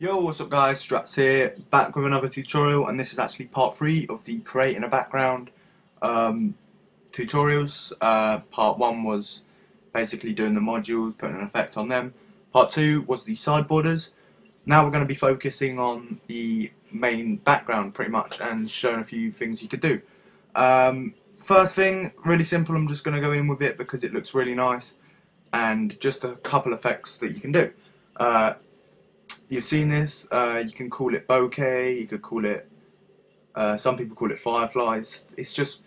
Yo, what's up guys, Strats here, back with another tutorial, and this is actually part 3 of the creating a background tutorials. Part 1 was basically doing the modules, putting an effect on them. Part 2 was the side borders. Now we're going to be focusing on the main background pretty much and showing a few things you could do. First thing, really simple, I'm just going to go in with it because it looks really nice, and just a couple effects that you can do. You've seen this, you can call it bokeh, you could call it, some people call it fireflies. It's just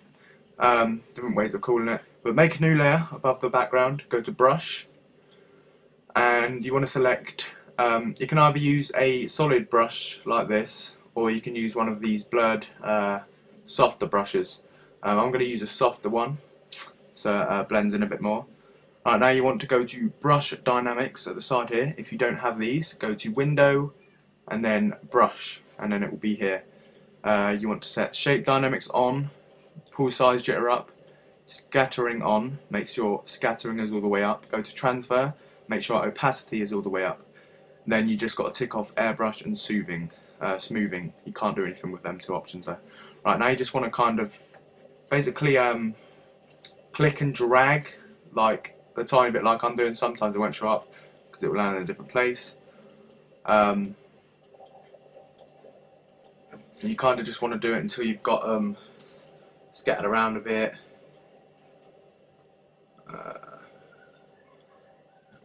different ways of calling it. But make a new layer above the background, go to brush, and you want to select, you can either use a solid brush like this, or you can use one of these blurred, softer brushes. I'm going to use a softer one, so it blends in a bit more. Right, now you want to go to Brush Dynamics at the side here. If you don't have these, go to Window and then Brush, and then it will be here. You want to set Shape Dynamics on, Pool Size Jitter up, Scattering on, make sure scattering is all the way up. Go to Transfer, make sure opacity is all the way up. Then you just got to tick off Airbrush and Smoothing. You can't do anything with them two options though. Right, now you just want to kind of basically click and drag like a tiny bit like I'm doing. Sometimes it won't show up because it will land in a different place. You kind of just want to do it until you've got scattered around a bit.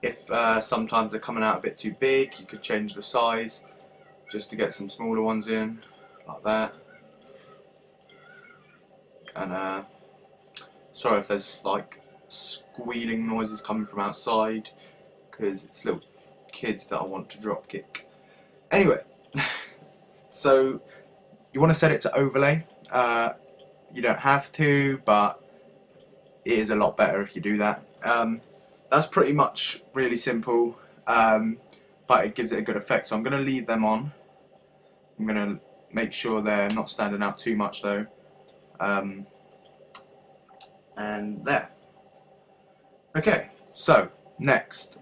If sometimes they're coming out a bit too big, you could change the size just to get some smaller ones in, like that. And sorry if there's like squealing noises coming from outside, because it's little kids that I want to drop kick. Anyway, so you want to set it to overlay. You don't have to, but it is a lot better if you do that. That's pretty much really simple, but it gives it a good effect. So I'm going to leave them on. I'm going to make sure they're not standing out too much though. And there. Okay, so next,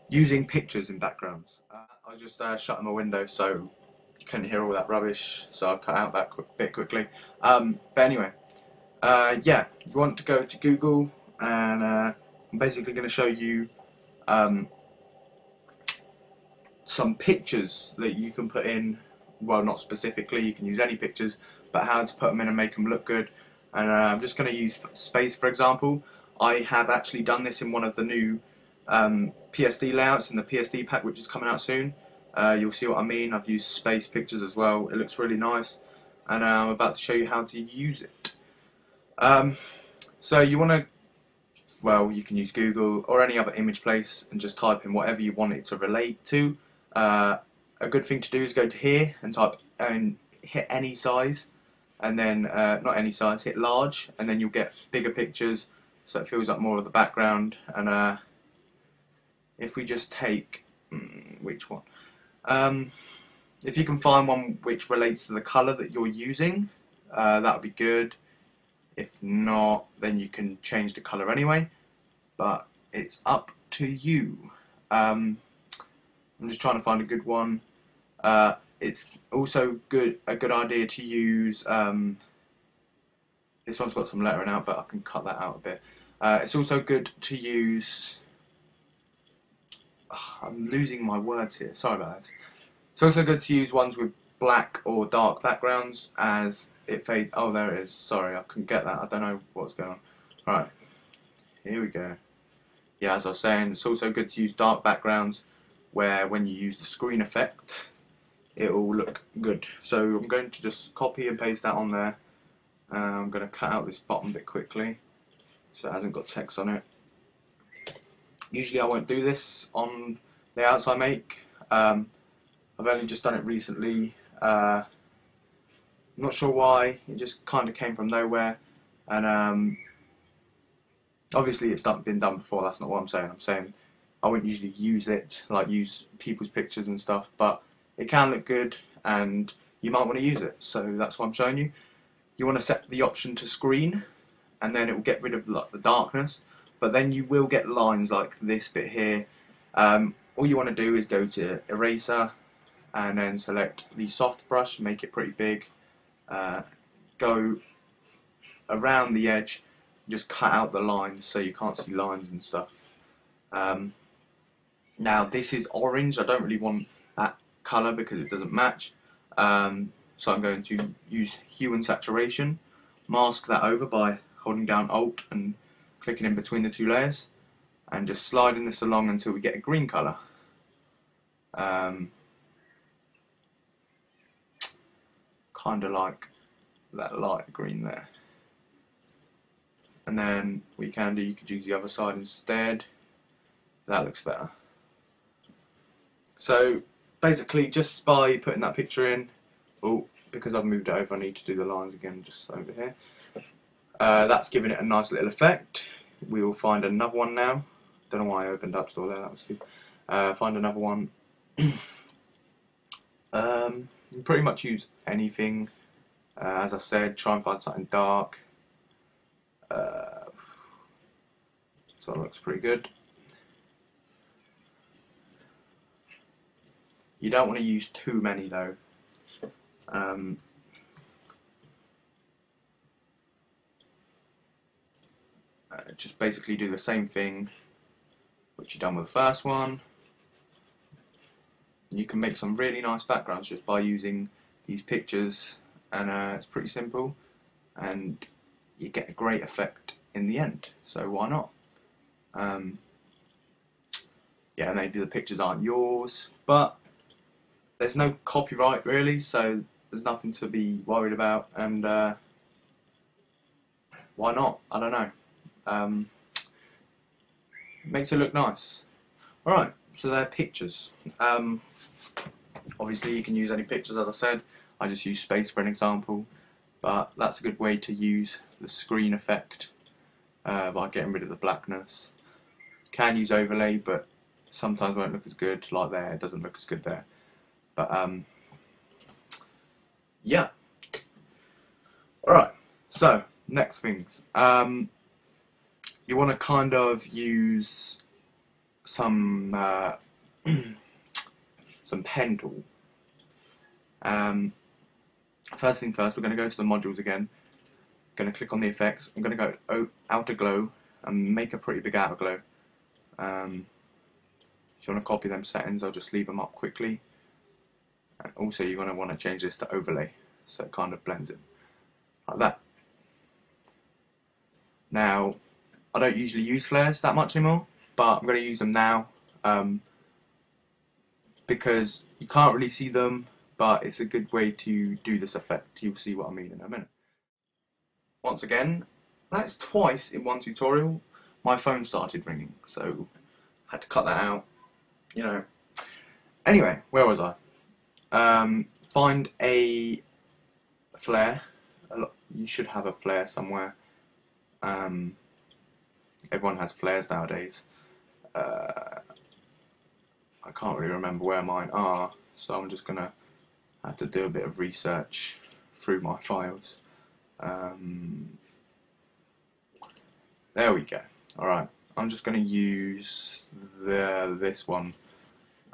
using pictures in backgrounds. I was just shutting my window so you couldn't hear all that rubbish, so I'll cut out that bit quickly. But anyway, yeah, you want to go to Google, and I'm basically going to show you some pictures that you can put in. Well, not specifically, you can use any pictures, but how to put them in and make them look good. And I'm just going to use space for example. I have actually done this in one of the new PSD layouts in the PSD pack, which is coming out soon. You'll see what I mean. I've used space pictures as well. It looks really nice, and I'm about to show you how to use it. So you want to, well, you can use Google or any other image place and just type in whatever you want it to relate to. A good thing to do is go to here and type and hit any size, and then not any size, hit large, and then you'll get bigger pictures, so it fills up more of the background. And if we just take which one, if you can find one which relates to the colour that you're using, that would be good. If not, then you can change the colour anyway, but it's up to you. I'm just trying to find a good one. It's also a good idea to use, this one's got some lettering out, but I can cut that out a bit. It's also good to use, I'm losing my words here, sorry about this. It's also good to use ones with black or dark backgrounds as it fades. Oh, there it is, sorry, I couldn't get that, I don't know what's going on. Right, here we go. Yeah, as I was saying, it's also good to use dark backgrounds where when you use the screen effect, it will look good. So I'm going to just copy and paste that on there. I'm going to cut out this bottom bit quickly so it hasn't got text on it. Usually I won't do this on layouts I make. I've only just done it recently. I'm not sure why, it just kind of came from nowhere, and obviously it's been done before, that's not what I'm saying. I'm saying I wouldn't usually use it, like use people's pictures and stuff, but it can look good and you might want to use it, so that's what I'm showing you. You want to set the option to screen, and then it will get rid of the darkness, but then you will get lines like this bit here. all you want to do is go to eraser and then select the soft brush, make it pretty big, go around the edge, just cut out the lines so you can't see lines and stuff. Now this is orange, I don't really want that colour because it doesn't match, so I'm going to use hue and saturation, mask that over by holding down Alt and clicking in between the two layers, and just sliding this along until we get a green colour. Kind of like that light green there. And then what you can do, you could use the other side instead. That looks better. So basically, just by putting that picture in, oh, because I've moved it over, I need to do the lines again just over here. That's giving it a nice little effect. We will find another one now. Don't know why I opened up store there, that was good. Find another one. You pretty much use anything. As I said, try and find something dark. So it looks pretty good. You don't want to use too many though. Just basically do the same thing which you've done with the first one. You can make some really nice backgrounds just by using these pictures, and it's pretty simple, and you get a great effect in the end, so why not? Yeah, maybe the pictures aren't yours, but there's no copyright really, so there's nothing to be worried about, and why not? I don't know. Makes it look nice. Alright, so they're pictures. Obviously you can use any pictures, as I said. I just use space for an example, but that's a good way to use the screen effect by getting rid of the blackness. You can use overlay, but sometimes won't look as good, like there, it doesn't look as good there. But yeah. Alright, so next things. You want to kind of use some some pen tool. First things first, we're going to go to the modules again. Going to click on the effects. I'm going to go to outer glow and make a pretty big outer glow. If you want to copy them settings, I'll just leave them up quickly. And also you're going to want to change this to overlay, so it kind of blends in like that. Now, I don't usually use flares that much anymore, but I'm going to use them now because you can't really see them, but it's a good way to do this effect. You'll see what I mean in a minute. Once again, that's twice in one tutorial. My phone started ringing, so I had to cut that out, you know. Anyway, where was I? Find a flare. You should have a flare somewhere. Everyone has flares nowadays. I can't really remember where mine are, so I'm just gonna have to do a bit of research through my files. There we go. Alright, I'm just gonna use this one.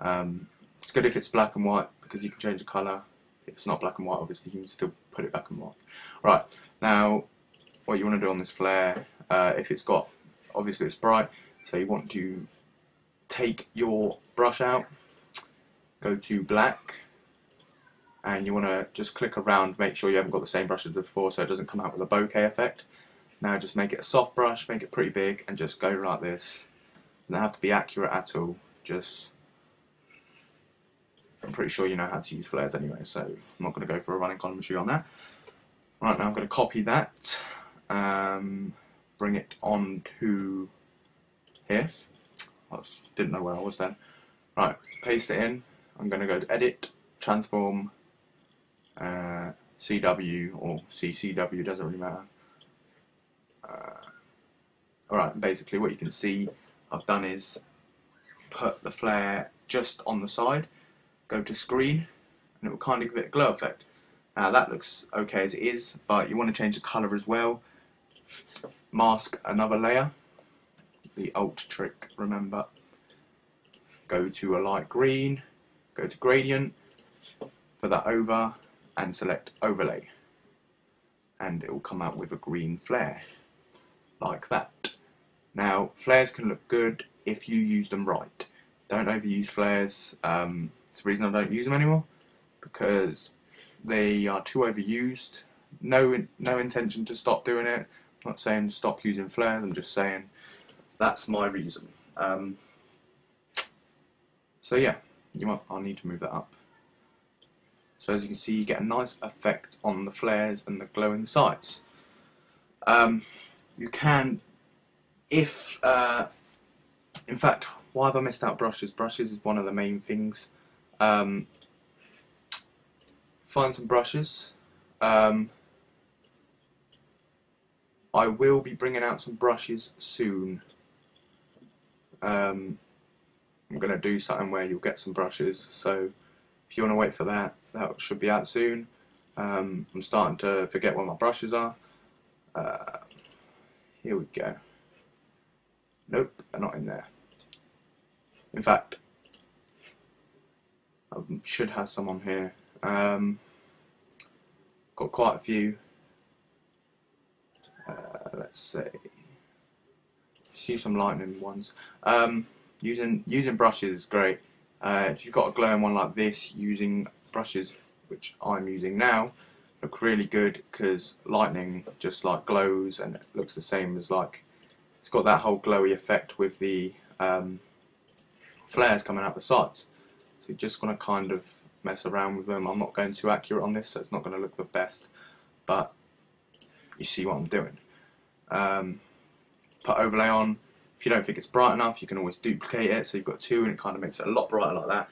It's good if it's black and white because you can change the colour. If it's not black and white, obviously you can still put it black and white. Right, now what you want to do on this flare, if it's got, obviously it's bright, so you want to take your brush out, go to black, and you want to just click around, make sure you haven't got the same brush as before so it doesn't come out with a bokeh effect. Now just make it a soft brush, make it pretty big, and just go like this. Doesn't have to be accurate at all, just, I'm pretty sure you know how to use flares anyway, so I'm not going to go for a running commentary on that. Right, now I'm going to copy that, bring it on to here. I didn't know where I was then. Right, paste it in. I'm going to go to Edit, Transform, CW or CCW, doesn't really matter. Alright, basically what you can see I've done is put the flare just on the side, go to Screen, and it will kind of give it a glow effect. Now that looks okay as it is, but you want to change the colour as well. Mask another layer, the Alt trick, remember. go to a light green, go to gradient, put that over and select overlay, and it will come out with a green flare like that. Now flares can look good if you use them right. Don't overuse flares. It's the reason I don't use them anymore, because they are too overused. No intention to stop doing it. I'm not saying stop using flares, I'm just saying that's my reason. So yeah, I'll need to move that up. So as you can see, you get a nice effect on the flares and the glowing sides. You can, if in fact, why have I missed out brushes? Brushes is one of the main things. Find some brushes. I will be bringing out some brushes soon. I'm going to do something where you'll get some brushes, so if you want to wait for that, that should be out soon. I'm starting to forget where my brushes are. Here we go. Nope, they're not in there. In fact, I should have some on here. Got quite a few. Let's see. Just use some lightning ones. Using brushes is great. If you've got a glowing one like this, using brushes, which I'm using now, look really good, because lightning just like glows and it looks the same as, like, it's got that whole glowy effect with the flares coming out the sides. So you're just going to kind of mess around with them. I'm not going too accurate on this, so it's not going to look the best, but you see what I'm doing. Put overlay on. If you don't think it's bright enough, you can always duplicate it, so you've got two and it kind of makes it a lot brighter like that,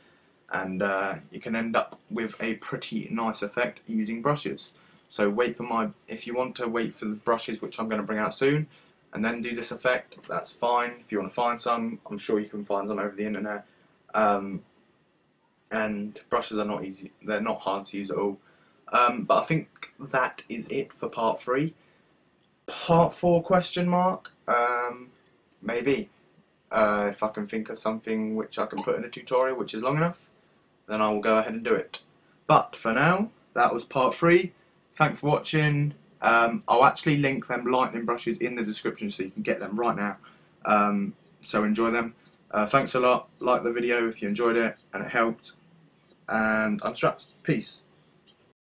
and you can end up with a pretty nice effect using brushes. So if you want to wait for the brushes, which I'm going to bring out soon, and then do this effect, that's fine. If you want to find some, I'm sure you can find some over the internet. And brushes are not easy, they're not hard to use at all. But I think that is it for part 3. Part 4 question mark? Maybe. If I can think of something which I can put in a tutorial which is long enough, then I will go ahead and do it. But for now, that was part 3. Thanks for watching. I'll actually link them lightning brushes in the description so you can get them right now. So enjoy them. Thanks a lot. Like the video if you enjoyed it and it helped. And I'm Straps. Peace.